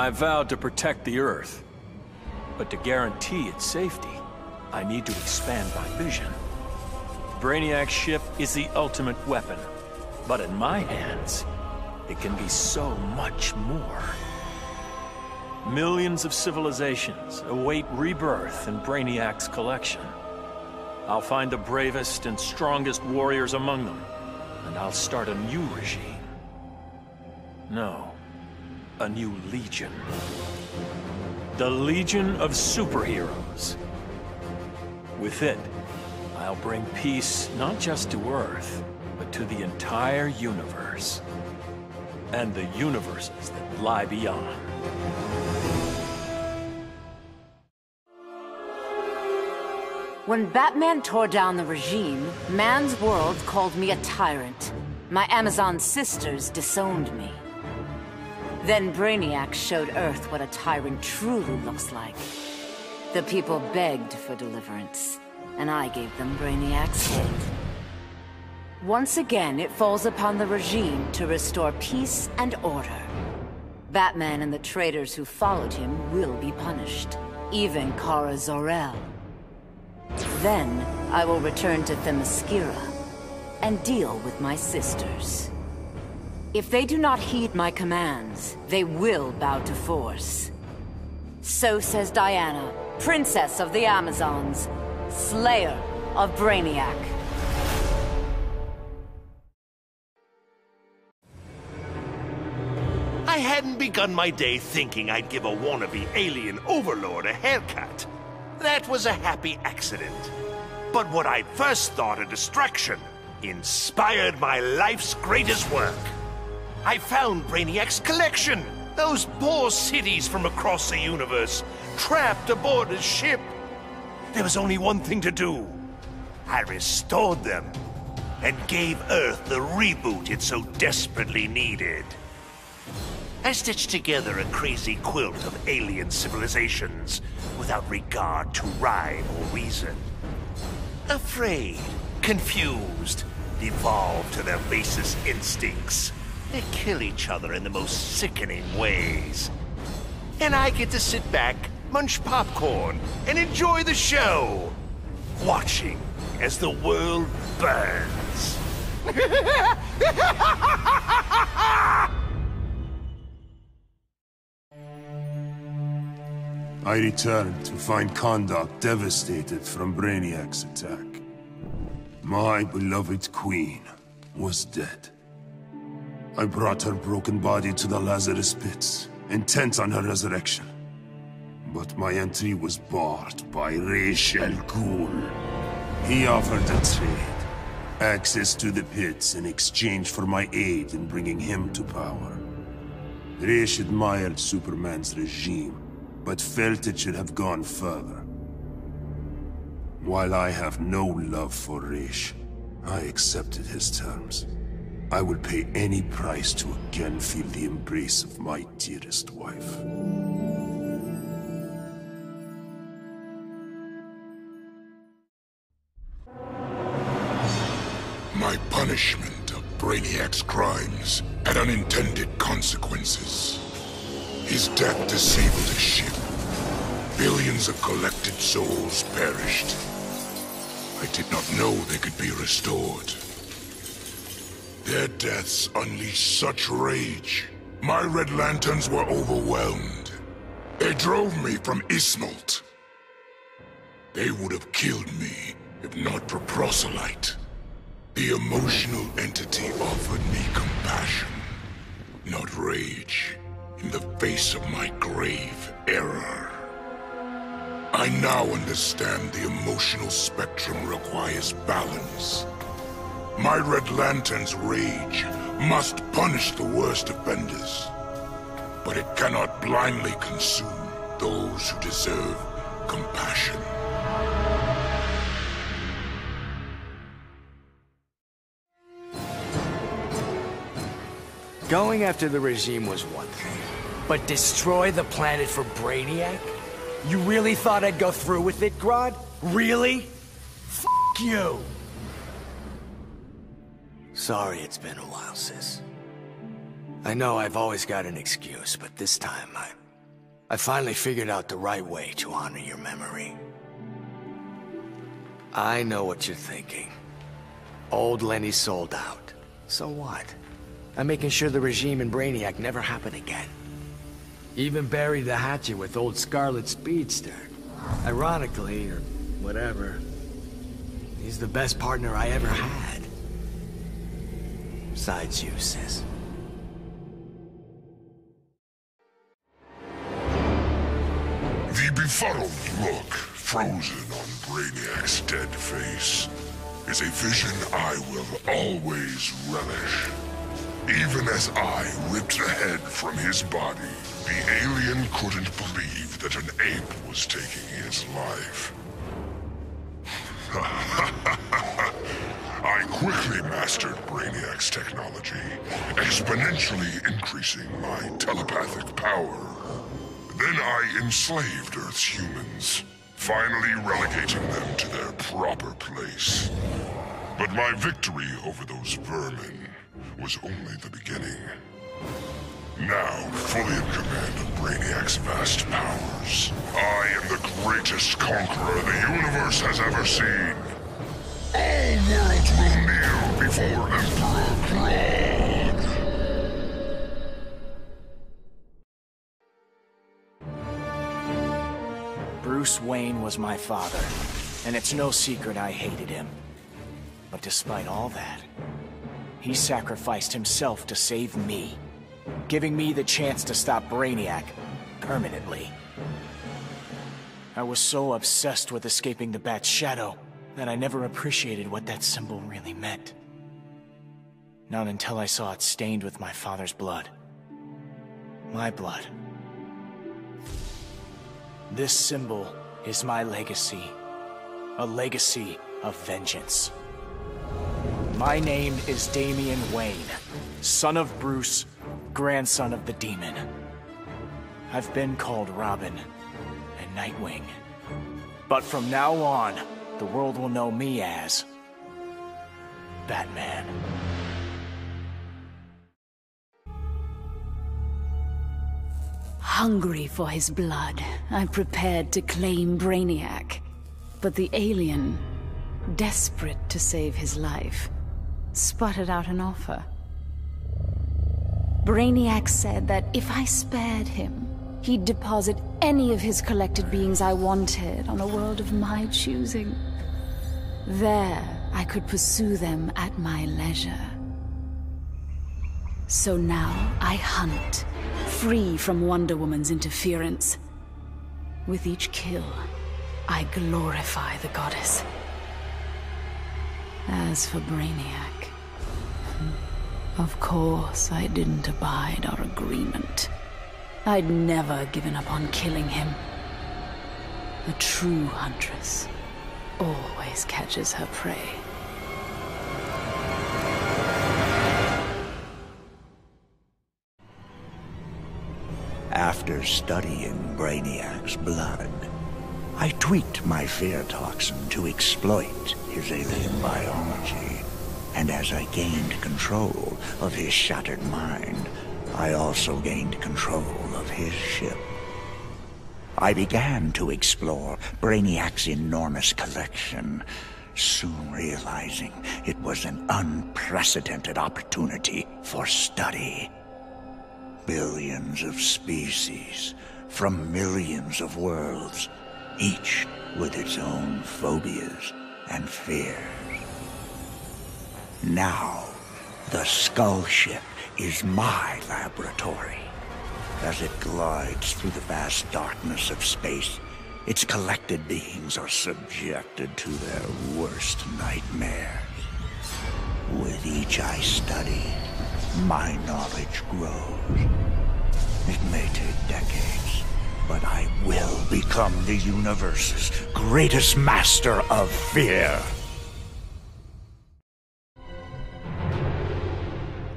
I vowed to protect the Earth. But to guarantee its safety, I need to expand my vision. Brainiac's ship is the ultimate weapon. But in my hands, it can be so much more. Millions of civilizations await rebirth in Brainiac's collection. I'll find the bravest and strongest warriors among them, and I'll start a new regime. No, a new legion. The Legion of Superheroes. With it, I'll bring peace not just to Earth, but to the entire universe. And the universes that lie beyond. When Batman tore down the regime, man's world called me a tyrant. My Amazon sisters disowned me. Then Brainiac showed Earth what a tyrant truly looks like. The people begged for deliverance, and I gave them Brainiac's head. Once again, it falls upon the regime to restore peace and order. Batman and the traitors who followed him will be punished, even Kara Zor-El. Then, I will return to Themyscira and deal with my sisters. If they do not heed my commands, they will bow to force. So says Diana, Princess of the Amazons, Slayer of Brainiac. I hadn't begun my day thinking I'd give a wannabe alien overlord a haircut. That was a happy accident. But what I'd first thought a distraction inspired my life's greatest work. I found Brainiac's collection. Those poor cities from across the universe, trapped aboard his ship. There was only one thing to do. I restored them and gave Earth the reboot it so desperately needed. I stitched together a crazy quilt of alien civilizations without regard to rhyme or reason. Afraid, confused, devolved to their basest instincts. They kill each other in the most sickening ways. And I get to sit back, munch popcorn, and enjoy the show. Watching as the world burns. I returned to find Kahndaq devastated from Brainiac's attack. My beloved queen was dead. I brought her broken body to the Lazarus pits, intent on her resurrection. But my entry was barred by Ra's al Ghul. He offered a trade. Access to the pits in exchange for my aid in bringing him to power. Ra's admired Superman's regime, but felt it should have gone further. While I have no love for Ra's, I accepted his terms. I will pay any price to again feel the embrace of my dearest wife. My punishment of Brainiac's crimes had unintended consequences. His death disabled his ship. Billions of collected souls perished. I did not know they could be restored. Their deaths unleashed such rage. My Red Lanterns were overwhelmed. They drove me from Ismalt. They would have killed me if not for Proselyte. The emotional entity offered me compassion, not rage, in the face of my grave error. I now understand the emotional spectrum requires balance. My Red Lantern's rage must punish the worst offenders, but it cannot blindly consume those who deserve compassion. Going after the regime was one thing, but destroy the planet for Brainiac? You really thought I'd go through with it, Grodd? Really? F*** you! Sorry it's been a while, sis. I know I've always got an excuse, but this time I finally figured out the right way to honor your memory. I know what you're thinking. Old Lenny sold out. So what? I'm making sure the regime and Brainiac never happen again. Even buried the hatchet with old Scarlet Speedster. Ironically, or whatever, he's the best partner I ever had. Besides you, sis. The befuddled look frozen on Brainiac's dead face is a vision I will always relish. Even as I ripped the head from his body, the alien couldn't believe that an ape was taking his life. I quickly mastered Brainiac's technology, exponentially increasing my telepathic power. Then I enslaved Earth's humans, finally relegating them to their proper place. But my victory over those vermin was only the beginning. Now, fully in command of Brainiac's vast powers, I am the greatest conqueror the universe has ever seen. All worlds will kneel before Emperor Grodd. Bruce Wayne was my father, and it's no secret I hated him. But despite all that, he sacrificed himself to save me, giving me the chance to stop Brainiac permanently. I was so obsessed with escaping the Bat's shadow that I never appreciated what that symbol really meant. Not until I saw it stained with my father's blood. My blood. This symbol is my legacy. A legacy of vengeance. My name is Damian Wayne, son of Bruce, grandson of the Demon. I've been called Robin and Nightwing. But from now on, the world will know me as Batman. Hungry for his blood, I prepared to claim Brainiac. But the alien, desperate to save his life, sputtered out an offer. Brainiac said that if I spared him, he'd deposit any of his collected beings I wanted on a world of my choosing. There, I could pursue them at my leisure. So now I hunt, free from Wonder Woman's interference. With each kill, I glorify the goddess. As for Brainiac, of course I didn't abide our agreement. I'd never given up on killing him. A true huntress always catches her prey. After studying Brainiac's blood, I tweaked my fear toxin to exploit his alien biology. And as I gained control of his shattered mind, I also gained control of his ship. I began to explore Brainiac's enormous collection, soon realizing it was an unprecedented opportunity for study. Billions of species from millions of worlds, each with its own phobias and fears. Now, the Skull Ship is my laboratory. As it glides through the vast darkness of space, its collected beings are subjected to their worst nightmares. With each I study, my knowledge grows. It may take decades, but I will become the universe's greatest master of fear.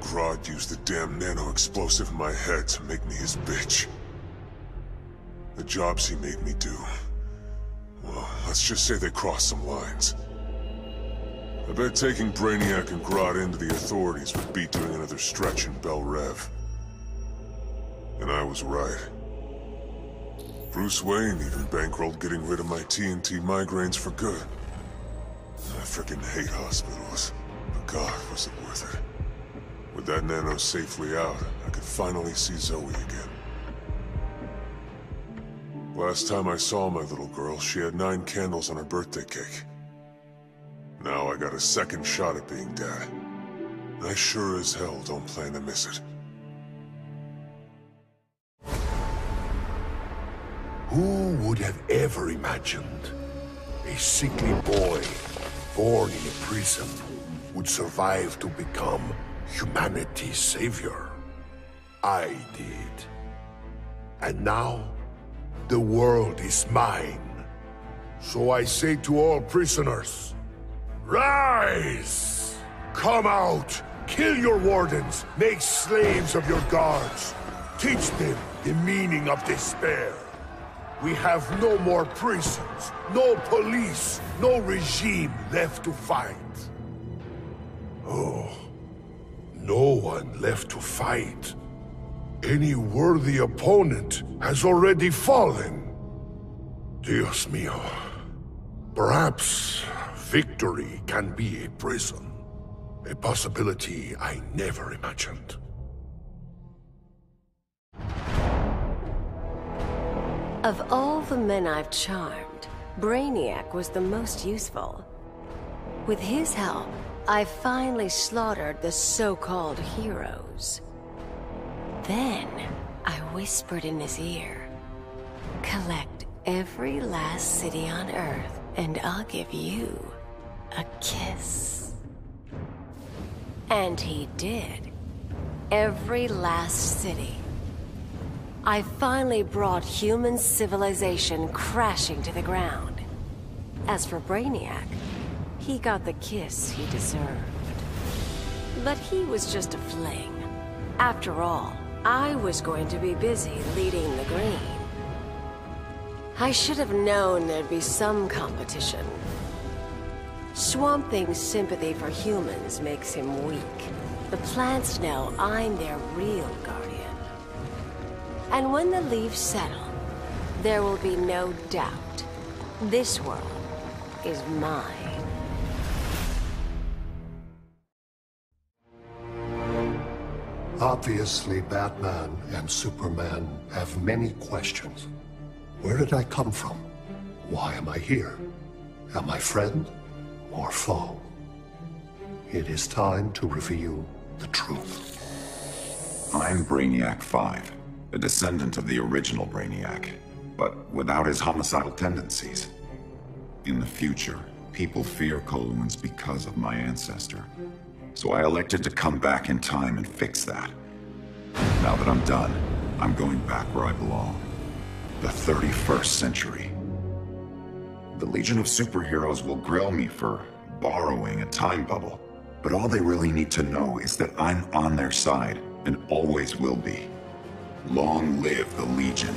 Grodd used the damn nano-explosive in my head to make me his bitch. The jobs he made me do, well, let's just say they crossed some lines. I bet taking Brainiac and Grodd into the authorities would be doing another stretch in Bel Rev. And I was right. Bruce Wayne even bankrolled getting rid of my TNT migraines for good. I frickin' hate hospitals, but God, was it worth it. With that nano safely out, I could finally see Zoe again. Last time I saw my little girl, she had 9 candles on her birthday cake. Now I got a second shot at being dad. I sure as hell don't plan to miss it. Who would have ever imagined a sickly boy born in a prison would survive to become humanity's savior? I did. And now, the world is mine. So I say to all prisoners, rise! Come out! Kill your wardens! Make slaves of your guards! Teach them the meaning of despair! We have no more prisons, no police, no regime left to fight. Oh, no one left to fight. Any worthy opponent has already fallen. Dios mío. Perhaps victory can be a prison. A possibility I never imagined. Of all the men I've charmed, Brainiac was the most useful. With his help, I finally slaughtered the so-called heroes. Then, I whispered in his ear, collect every last city on Earth, and I'll give you a kiss. And he did. Every last city. I finally brought human civilization crashing to the ground. As for Brainiac, he got the kiss he deserved. But he was just a fling. After all, I was going to be busy leading the green. I should have known there'd be some competition. Swamp Thing's sympathy for humans makes him weak. The plants know I'm their real guardian. And when the leaves settle, there will be no doubt. This world is mine. Obviously, Batman and Superman have many questions. Where did I come from? Why am I here? Am I friend or foe? It is time to reveal the truth. I'm Brainiac 5, a descendant of the original Brainiac, but without his homicidal tendencies. In the future, people fear Coluans because of my ancestor. So I elected to come back in time and fix that. Now that I'm done, I'm going back where I belong. The 31st century. The Legion of Superheroes will grill me for borrowing a time bubble, but all they really need to know is that I'm on their side and always will be. Long live the Legion.